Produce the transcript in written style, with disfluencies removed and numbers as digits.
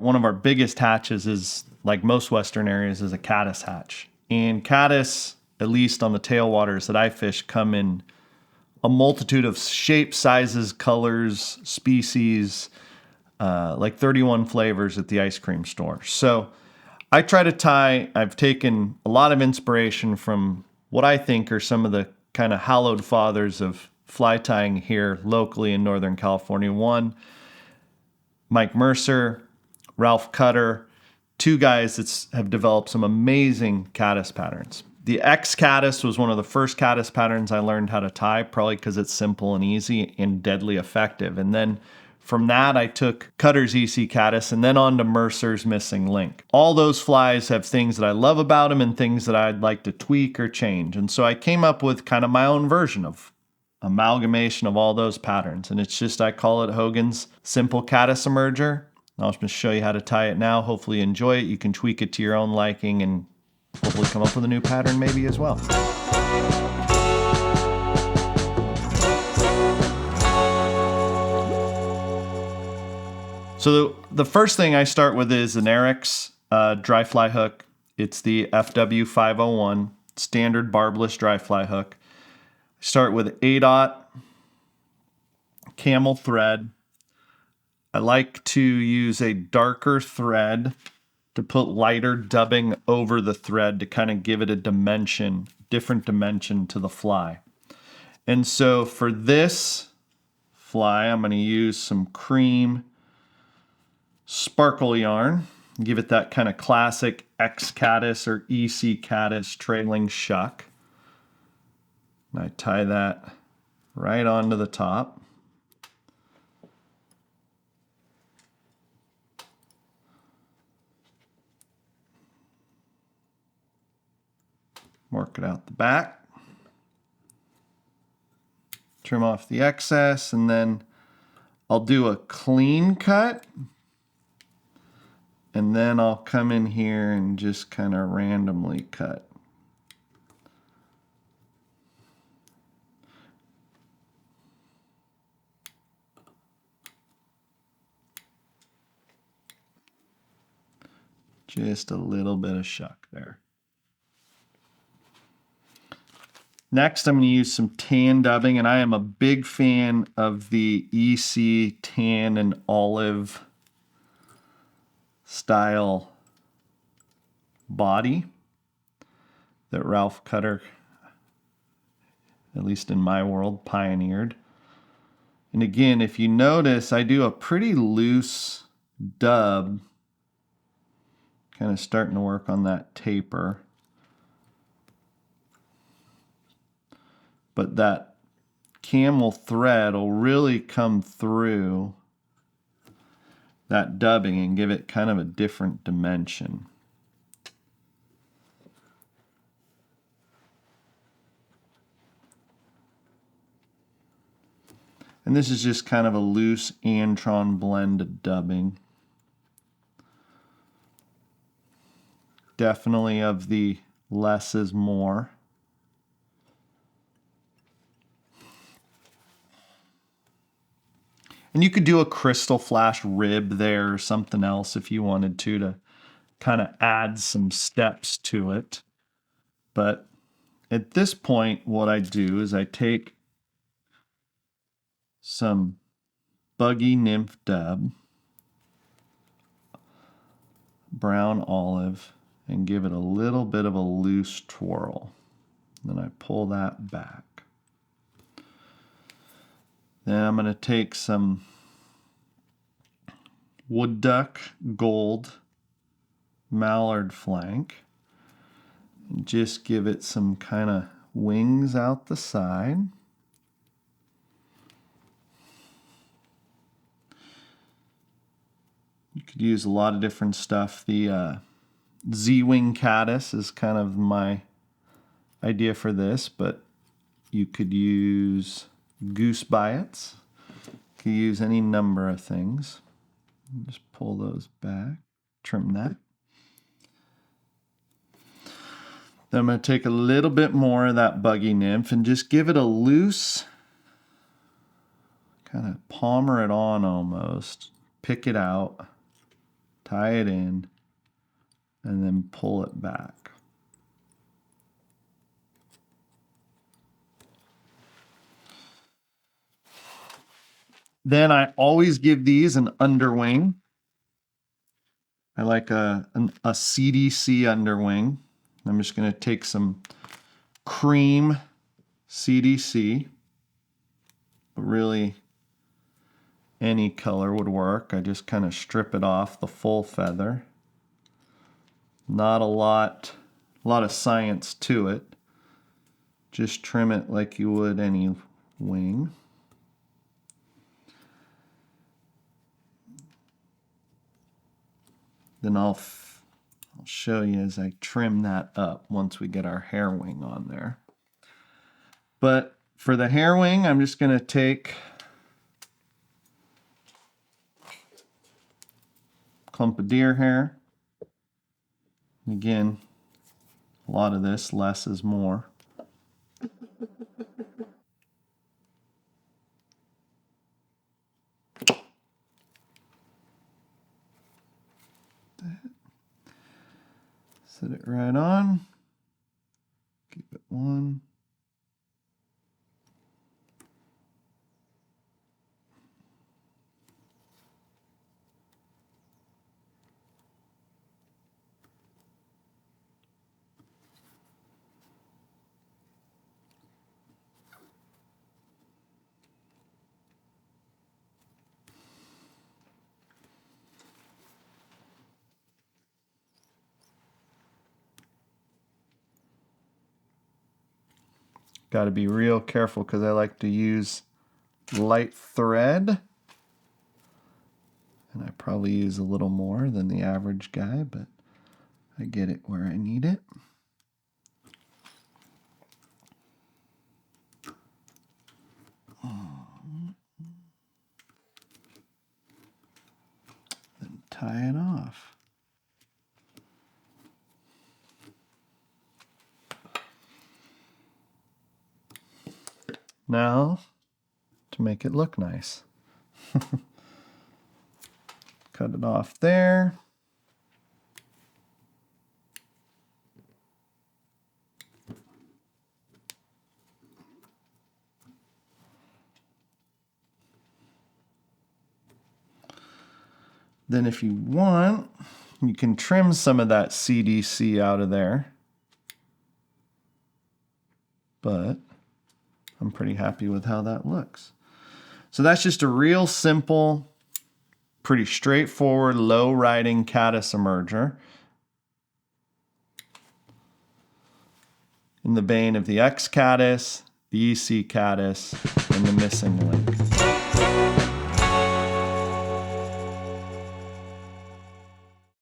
One of our biggest hatches is, like most Western areas, is a caddis hatch. And caddis, at least on the tailwaters that I fish, come in a multitude of shapes, sizes, colors, species, like 31 flavors at the ice cream store. So I try to tie, I've taken a lot of inspiration from what I think are some of the kind of hallowed fathers of fly tying here locally in Northern California. One, Mike Mercer, Ralph Cutter, two guys that have developed some amazing caddis patterns. The X-Caddis was one of the first caddis patterns I learned how to tie, probably because it's simple and easy and deadly effective. And then from that, I took Cutter's X-Caddis and then on to Mercer's Missing Link. All those flies have things that I love about them and things that I'd like to tweak or change. And so I came up with kind of my own version of amalgamation of all those patterns. And it's just, I call it Hogan's Simple Caddis Emerger. I'll just show you how to tie it now. Hopefully you enjoy it. You can tweak it to your own liking and hopefully come up with a new pattern maybe as well. So the first thing I start with is an Eric's dry fly hook. It's the FW501 standard barbless dry fly hook. I start with 8/0 camel thread. I like to use a darker thread to put lighter dubbing over the thread to kind of give it a dimension, different dimension to the fly. And so for this fly, I'm going to use some cream sparkle yarn, give it that kind of classic X-Caddis or X-Caddis trailing shuck. And I tie that right onto the top. Work it out the back. Trim off the excess, and then I'll do a clean cut. And then I'll come in here and just kind of randomly cut. Just a little bit of shuck there. Next, I'm going to use some tan dubbing, and I am a big fan of the EC tan and olive style body that Ralph Cutter, at least in my world, pioneered. And again, if you notice, I do a pretty loose dub, kind of starting to work on that taper. But that camel thread will really come through that dubbing and give it kind of a different dimension. And this is just kind of a loose Antron blend of dubbing. Definitely of the less is more. And you could do a crystal flash rib there or something else if you wanted to kind of add some steps to it. But at this point, what I do is I take some buggy nymph dub, brown olive, and give it a little bit of a loose twirl. Then I pull that back. Then I'm going to take some wood duck gold mallard flank and just give it some kind of wings out the side. You could use a lot of different stuff. The Z-wing caddis is kind of my idea for this, but you could use goose biots. You could use any number of things. Just pull those back, trim that. Then I'm going to take a little bit more of that buggy nymph and just give it a loose, kind of palmer it on almost, pick it out, tie it in, and then pull it back. Then I always give these an underwing. I like a CDC underwing. I'm just going to take some cream CDC, but really any color would work. I just kind of strip it off the full feather. Not a lot of science to it. Just trim it like you would any wing. Then I'll show you as I trim that up once we get our hair wing on there. But for the hair wing, I'm just going to take a clump of deer hair. Again, a lot of this, less is more. Set it right on. Keep it one. Got to be real careful because I like to use light thread. And I probably use a little more than the average guy, but I get it where I need it. Then tie it off. Now, to make it look nice. Cut it off there. Then if you want, you can trim some of that CDC out of there. But I'm pretty happy with how that looks. So that's just a real simple, pretty straightforward, low riding caddis emerger in the vein of the X-Caddis, the EC-Caddis, and the missing link.